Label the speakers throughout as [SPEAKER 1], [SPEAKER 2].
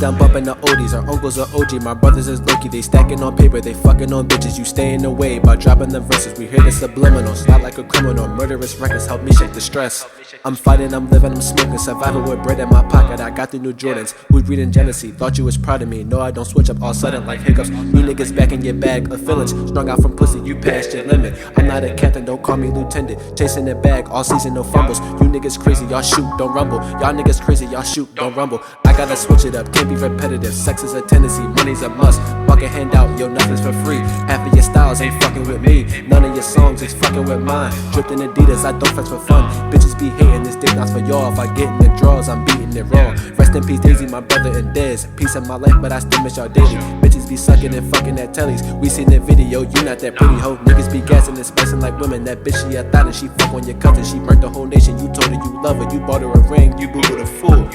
[SPEAKER 1] I'm bumping the oldies. Our uncles are OG, my brothers is Loki. They stacking on paper, they fucking on bitches. You stay in the way by dropping the verses. We hear the subliminals, not like a criminal. Murderous records help me shake the stress. I'm fighting, I'm living, I'm smoking. Surviving with bread in my pocket. I got the new Jordans. Who's reading jealousy? Thought you was proud of me. No, I don't switch up all sudden like hiccups. You niggas back in your bag of feelings. Strung out from pussy, you passed your limit. I'm not a captain, don't call me lieutenant. Chasing the bag all season, no fumbles. You niggas crazy, y'all shoot, don't rumble. Y'all niggas crazy, y'all shoot, don't rumble. I gotta switch it up, can't be repetitive. Sex is a tendency, money's a must. Fuck a handout, yo, nothing's for free. Half of your styles ain't fucking with me. None of your songs is fucking with mine. Dripped in Adidas, I don't flex for fun. Bitches be hating, this dick not for y'all. If I get in the draws, I'm beating it raw. Rest in peace, Daisy, my brother and Dez. Peace of my life, but I still miss y'all daily. Bitches be sucking and fucking at tellies. We seen that video, you not that pretty hoe. Niggas be gassing and spicing like women. That bitch, she a thought and she fuck on your cousin. She burnt the whole nation, you told her you love her. You bought her a ring, you boo-booed a fool.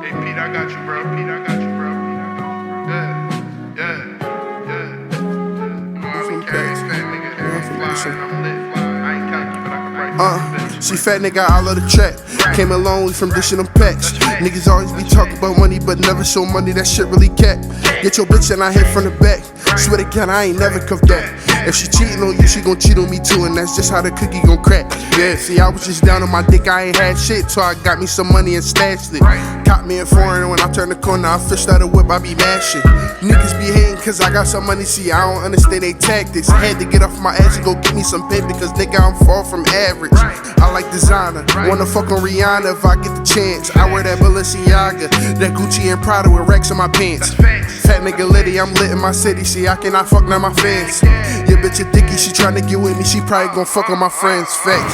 [SPEAKER 2] Hey Pete, I got you, bro. Pete, I got you, bro. Yeah.
[SPEAKER 3] She fat nigga, I love the track. Came a long way from dishing them packs. Niggas always be talking about money, but never show money, that shit really cap. Get your bitch and I hit from the back. Swear to God, I ain't never cuffed that. If she cheating on you, she gon' cheat on me too, and that's just how the cookie gon' crack. Yeah, see, I was just down on my dick, I ain't had shit, so I got me some money and stashed it. Caught me in foreign, when I turn the corner, I fished out a whip, I be mashing. Niggas be hating cause I got some money, see, I don't understand they tactics. Had to get off my ass and go get me some paper, cause nigga, I'm far from average. I like designer, wanna fuck on Rihanna if I get the chance. I wear that Balenciaga, that Gucci and Prada with racks in my pants. Fat nigga Liddy, I'm lit in my city, see, I cannot fuck none of my fans. Your bitch a dicky, she tryna get with me, she probably gon' fuck on my friends, facts.